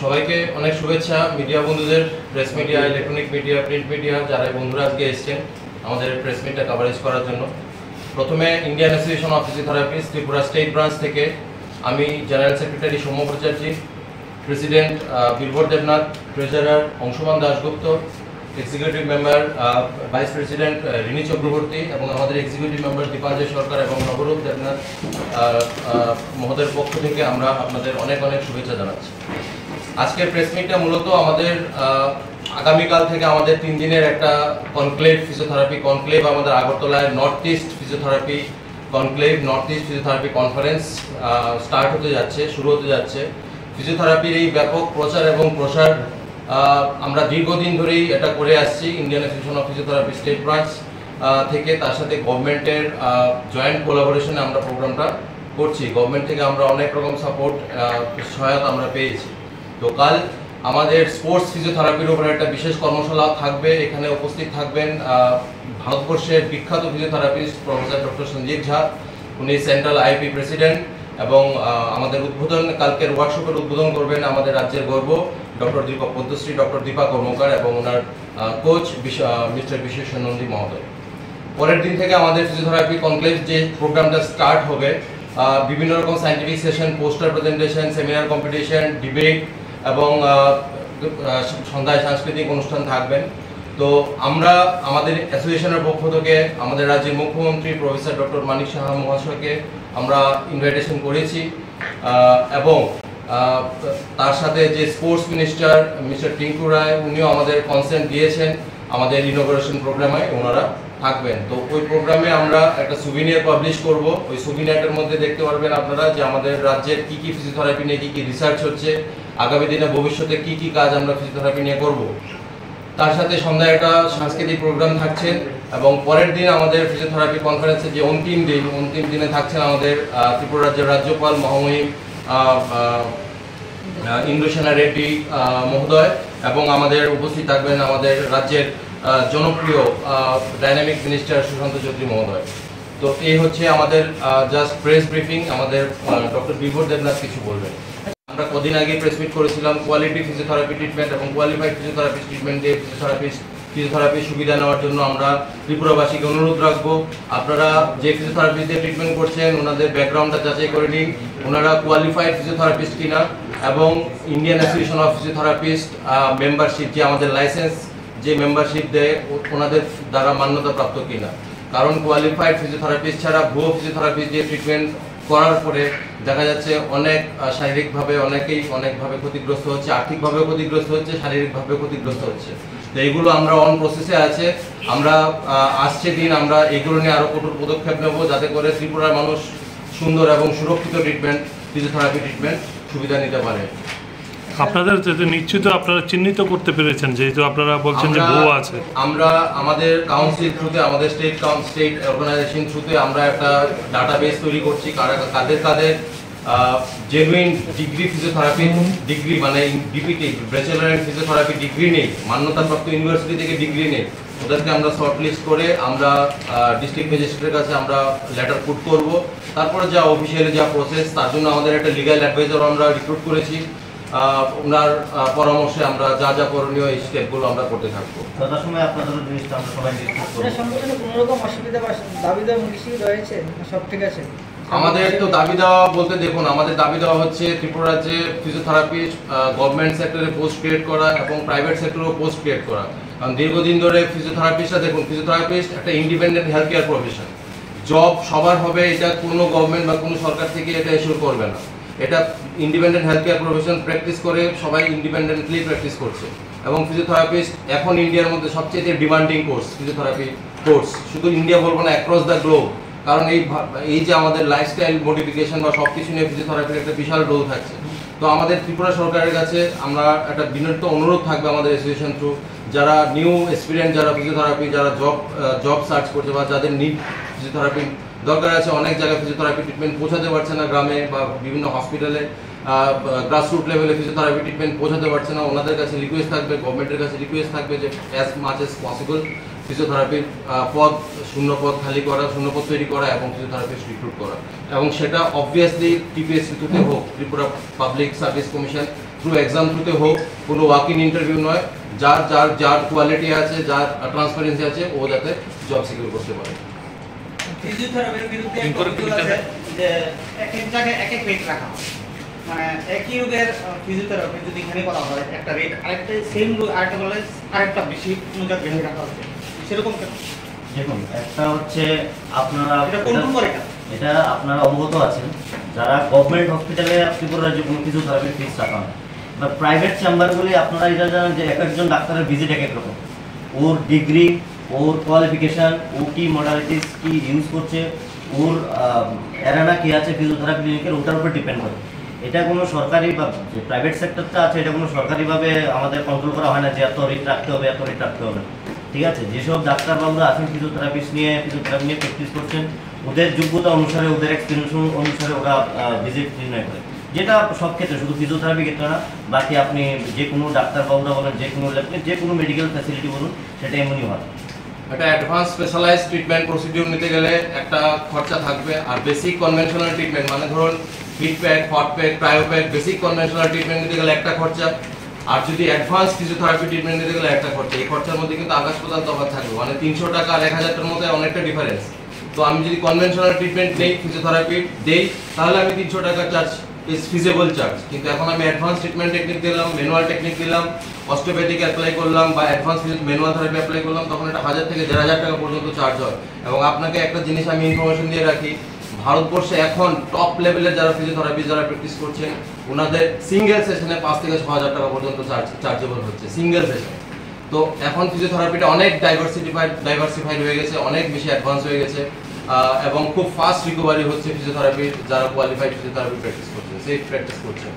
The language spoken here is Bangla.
সবাইকে অনেক শুভেচ্ছা মিডিয়া বন্ধুদের, press media, electronic media, print media, যারা বন্ধুরা আজকে এসেছেন আমাদের প্রেস মিটটা কভারেজ করার জন্য। প্রথমে Indian association of physiotherapist Tripura state branch থেকে আমি general secretary Soumya Bhattacharya, president Birbhar Debnath, treasurer Anshuman Dasgupta, executive member vice president Rini Chakraborty এবং আমাদের এক্সিকিউটিভ মেম্বার দীপাঞ্জয় সরকার এবং নবরূপ দেবনাথ মহোদয়ের পক্ষ থেকে আমরা আপনাদের অনেক অনেক শুভেচ্ছা জানাচ্ছি। আজকের প্রেস মিটটা মূলত আমাদের আগামীকাল থেকে আমাদের 3 দিনের একটা কনক্লেভ, ফিজিওথেরাপি কনক্লেভ আমাদের আগরতলায় north east physiotherapy conclave, north east physiotherapy conference start হতে যাচ্ছে, শুরু হতে যাচ্ছে। ফিজিওথেরাপির এই ব্যাপক প্রচার এবং প্রসার আমরা দীর্ঘদিন ধরেই এটা করে আসছি Indian association of physiotherapy state branch থেকে, তার সাথে গভর্নমেন্টের জয়েন্ট কোলাবোরেশনে আমরা প্রোগ্রামটা করছি। গভর্নমেন্ট থেকে আমরা অনেক রকম সাপোর্ট, সহায়তা আমরা পেয়েছি। তো কাল আমাদের স্পোর্টস ফিজিওথেরাপির উপরে একটা বিশেষ কর্মশালা থাকবে। এখানে উপস্থিত থাকবেন ভারতবর্ষের বিখ্যাত ফিজিওথেরাপিস্ট প্রফেসর ডক্টর সঞ্জীব ঝা, উনি সেন্ট্রাল আইপি প্রেসিডেন্ট, এবং আমাদের কালকের ওয়ার্কশপের উদ্বোধন করবেন আমাদের রাজ্যের গর্ব ডক্টর পদ্মশ্রী ডক্টর দীপা কর্মকার এবং ওনার কোচ মিস্টার বিশ্বেশ্বর মহোদয়। পরের দিন থেকে আমাদের ফিজিওথেরাপি কনক্লেভ যে প্রোগ্রামটা স্টার্ট হবে, বিভিন্ন রকম scientific session, poster presentation, seminar competition, debate এবং সন্ধ্যায় সাংস্কৃতিক অনুষ্ঠান থাকবেন। তো আমরা আমাদের অ্যাসোসিয়েশনের পক্ষ থেকে আমাদের রাজ্যের মুখ্যমন্ত্রী প্রফেসর ডক্টর মানিক সাহা মহাশয়কে আমরা ইনভাইটেশন করেছি, এবং তার সাথে যে স্পোর্টস মিনিস্টার মিস্টার টিঙ্কু রায়, উনিও আমাদের কনসেন্ট দিয়েছেন আমাদের ইনোগ্রেশন প্রোগ্রামে ওনারা থাকবেন। তো ওই প্রোগ্রামে আমরা একটা সুভিনিয়ার পাবলিশ করব। ওই সুভিনিয়ারটার মধ্যে দেখতে পারবেন আপনারা যে আমাদের রাজ্যের কী কী ফিজিওথেরাপি নিয়ে কী কী রিসার্চ হচ্ছে, আগামী দিনে ভবিষ্যতে কী কী কাজ আমরা ফিজিওথেরাপি নিয়ে করব। তার সাথে সন্ধ্যায় একটা সাংস্কৃতিক প্রোগ্রাম থাকছে, এবং পরের দিন আমাদের ফিজিওথেরাপি কনফারেন্সের যে অন্তিম দিনে থাকছেন আমাদের ত্রিপুরা রাজ্যের রাজ্যপাল মহামহিম ইন্দ্রসেনা রেড্ডি মহোদয়, এবং আমাদের উপস্থিত থাকবেন আমাদের রাজ্যের জনপ্রিয় ডাইনামিক মিনিস্টার সুশান্ত চৌধুরী মহোদয়। তো এই হচ্ছে আমাদের জাস্ট প্রেস ব্রিফিং। আমাদের ডক্টর বীরভর দেবনাথ কিছু বলবেন। আমরা কদিন আগে প্রেস মিট করেছিলাম কোয়ালিটি ফিজিওথেরাপি ট্রিটমেন্ট এবং কোয়ালিফাইড ফিজিওথেরাপি ট্রিটমেন্টে ফিজিওথেরাপি সুবিধা নেওয়ার জন্য আমরা ত্রিপুরাবাসীকে অনুরোধ রাখবো, আপনারা যে ফিজিওথেরাপিস্টদের ট্রিটমেন্ট করছেন ওনাদের ব্যাকগ্রাউন্ডটা যাচাই করে নিন, ওনারা কোয়ালিফাইড ফিজিওথেরাপিস্ট কিনা, এবং Indian association of physiotherapist membership, যে আমাদের লাইসেন্স যে মেম্বারশিপ দেয় ওনাদের দ্বারা মান্যতাপ্রাপ্ত কিনা। কারণ কোয়ালিফাইড ফিজিওথেরাপিস্ট ছাড়া ভুয়ো ফিজিওথেরাপিস্ট দিয়ে ট্রিটমেন্ট করার পরে দেখা যাচ্ছে অনেক শারীরিকভাবে অনেকভাবে ক্ষতিগ্রস্ত হচ্ছে, আর্থিকভাবেও ক্ষতিগ্রস্ত হচ্ছে, শারীরিকভাবেও ক্ষতিগ্রস্ত হচ্ছে। তো এইগুলো আমরা অন প্রসেসে আছে। আমরা আসছে দিন আমরা এগুলো নিয়ে আরও কঠোর পদক্ষেপ নেব, যাতে করে ত্রিপুরার মানুষ সুন্দর এবং সুরক্ষিত ট্রিটমেন্ট, ফিজিওথেরাপি ট্রিটমেন্ট সুবিধা নিতে পারে। আপনাদের নিশ্চিত আপনারা চিহ্নিত করতে পেরেছেন, যেহেতু আপনারা বলছেন যে ভুয়ো আছে। আমরা আমাদের কাউন্সিল থ্রুতে, আমাদের স্টেট অর্গানাইজেশন থ্রুতে আমরা একটা ডাটাবেস তৈরি করছি, কাদের জেনুইন ডিগ্রি ফিজিওথেরাপি ডিগ্রি, মানে DPT bachelor in physiotherapy degree নেই, মান্যতাপ্রাপ্ত ইউনিভার্সিটি থেকে ডিগ্রি নেই, ওদেরকে আমরা শর্ট লিস্ট করে আমরা ডিস্ট্রিক্ট ম্যাজিস্ট্রেটের কাছে আমরা লেটার পুট করব। তারপরে যা অফিসিয়ালি যা প্রসেস, তার জন্য আমাদের একটা লিগ্যাল অ্যাডভাইজার আমরা রিক্রুট করেছি। ওনার পরামর্শে আমরা যা যা করণীয় এই স্টেপগুলো আমরা করতে থাকবো। যথাসময়ে আপনাদের জিনিসটা আমরা সবাই ডিসকাস করব। সংগঠনে কোনো রকম অসুবিধা বা দাবি দেওয়া কিছু রয়েছে, সব ঠিক আছে? আমাদের তো দাবি দেওয়া বলতে, দেখুন আমাদের দাবি দেওয়া হচ্ছে ত্রিপুরা রাজ্যে ফিজিওথেরাপিস্ট গভর্নমেন্ট সেক্টরে পোস্ট ক্রিয়েট করা এবং প্রাইভেট সেক্টরেও পোস্ট ক্রিয়েট করা। কারণ দীর্ঘদিন ধরে ফিজিওথেরাপিস্টরা, দেখুন ফিজিওথেরাপিস্ট একটা independent health care profession, job সবার হবে, এটা কোনো গভর্নমেন্ট বা কোনো সরকার থেকে এটা এশিওর করবে না। এটা independent health care profession, practice করে সবাই ইন্ডিপেন্ডেন্টলি প্র্যাকটিস করছে, এবং ফিজিওথেরাপিস্ট এখন ইন্ডিয়ার মধ্যে সবচেয়ে ডিমান্ডিং কোর্স ফিজিওথেরাপি কোর্স, শুধু ইন্ডিয়া বলবো না, অ্যাক্রস দ্য গ্লোব। কারণ এই যে আমাদের লাইফস্টাইল মডিফিকেশন বা সব কিছু নিয়ে ফিজিওথেরাপির একটা বিশাল রোল থাকছে। তো আমাদের ত্রিপুরা সরকারের কাছে আমরা একটা বিনীত অনুরোধ থাকবে আমাদের অ্যাসোসিয়েশন থ্রু, যারা নিউ এক্সপিরিয়েন্স, যারা ফিজিওথেরাপি, যারা জব সার্চ করছে বা যাদের নিড ফিজিওথেরাপি দরকার আছে, অনেক জায়গায় ফিজিওথেরাপি ট্রিটমেন্ট পৌঁছাতে পারছে না, গ্রামে বা বিভিন্ন হসপিটালে গ্রাসরুট লেভেলে ফিজিওথেরাপি ট্রিটমেন্ট পৌঁছাতে পারছে না, ওনাদের কাছে রিকোয়েস্ট থাকবে, গভর্নমেন্টের কাছে রিকোয়েস্ট থাকবে যে অ্যাজ মাচ অ্যাজ পসিবল ফিজিওথেরাপির শূন্য পদ খালি করা, শূন্য পদ তৈরি করা এবং ফিজিওথেরাপিস্ট রিক্রুট করা। এবং সেটা অবভিয়াসলি টিপিএসসি থ্রুতে হোক, Tripura public service commission through exam থ্রুতে হোক, কোনো ওয়াক ইন ইন্টারভিউ নয়। যার যার যার কোয়ালিটি আছে, যার ট্রান্সপারেন্সি আছে, ও যাতে জব সিকিউর করতে পারে। ফিজিওথেরাপির বিরুদ্ধে একটা অভিযোগ আছে যে এক এক জায়গায় এক এক রেট রাখা হয়, মানে একই রোগের ফিজিওথেরাপি যদি এখানে করা হয় একটা রেট, আরেকটা সেম রোগ আরেকটা বলে আরেকটা বেশি কোনো জায়গায় বেশি রাখা হচ্ছে, সেরকম কেন? দেখুন, একটা হচ্ছে আপনারা এটা কোন কোন করে কেন? এটা আপনারা অবগত আছেন, যারা গভর্নমেন্ট হসপিটালে ত্রিপুরা রাজ্যে কোনো ফিজিওথেরাপির ফিস রাখা হয়, বা প্রাইভেট চেম্বারগুলি আপনারা এটা জানেন যে এক একজন ডাক্তারের ভিজিট এক এক রকম। ওর ডিগ্রি, ওর কোয়ালিফিকেশান, ও কি মডালিটিস কি ইউজ করছে, ওর এরানা কী আছে ফিজিওথেরাপি ক্লিনিকের, ওটার উপর ডিপেন্ড করে। এটা কোনো সরকারি বা যে প্রাইভেট সেক্টরটা আছে, এটা কোনো সরকারিভাবে আমাদের কন্ট্রোল করা হয় না যে এত রেট রাখতে হবে, এত রেট রাখতে হবে। ঠিক আছে, যেসব ডাক্তারবাবুরা আছেন ফিজিওথেরাপি নিয়ে প্র্যাকটিস করছেন, ওদের যোগ্যতা অনুসারে, ওদের এক্সপিরিয়েন্স অনুসারে ওরা ভিজিট নির্ণয় করে। যেটা সব ক্ষেত্রে, শুধু ফিজিওথেরাপি ক্ষেত্রে না, বাকি আপনি যে কোনো ডাক্তারবাবুরা বলেন, যে কোনো মেডিকেল ফ্যাসিলিটি বলুন, সেটা এমনই হয়। একটা অ্যাডভান্স স্পেশালাইজ ট্রিটমেন্ট প্রসিডিউর নিতে গেলে একটা খরচা থাকবে, আর বেসিক কনভেনশনাল ট্রিটমেন্ট মানে ধরুন heat pack, hot pack, cryopack, basic conventional treatment নিতে গেলে একটা খরচা, আর যদি অ্যাডভান্স ফিজিওথেরাপি ট্রিটমেন্ট নিতে গেলে একটা খরচা। এই খরচার মধ্যে কিন্তু আকাশ পাতাল তফাৎ থাকবে, মানে 300 টাকা আর 1000 টাকার মধ্যে অনেকটা ডিফারেন্স। তো আমি যদি কনভেনশনাল ট্রিটমেন্ট নেই, ফিজিওথেরাপি দেই, তাহলে আমি 300 টাকা চার্জ ইজ ফিজিবল চার্জ। কিন্তু এখন আমি অ্যাডভান্স ট্রিটমেন্ট টেকনিক দিলাম, ম্যানুয়াল টেকনিক দিলাম, অস্টিওপ্যাথিক অ্যাপ্লাই করলাম বা অ্যাডভান্স ম্যানুয়াল থেরাপি অ্যাপ্লাই করলাম, তখন এটা 1000 থেকে 1500 টাকা পর্যন্ত চার্জ হয়। এবং আপনাকে একটা জিনিস আমি ইনফরমেশন দিয়ে রাখি, ভারতবর্ষে এখন টপ লেভেলের যারা ফিজিওথেরাপি যারা প্র্যাকটিস করছেন, ওনাদের সিঙ্গেল সেশনে 5 থেকে 6000 টাকা পর্যন্ত চার্জেবল হচ্ছে সিঙ্গেল সেশন। তো এখন ফিজিওথেরাপিটা অনেক ডাইভার্সিফাইড হয়ে গেছে, অনেক বেশি অ্যাডভান্স হয়ে গেছে, এবং খুব ফাস্ট রিকভারি হচ্ছে ফিজিওথেরাপির যারা কোয়ালিফাইড ফিজিওথেরাপি প্র্যাকটিস করছে, সেফ প্র্যাকটিস করছে।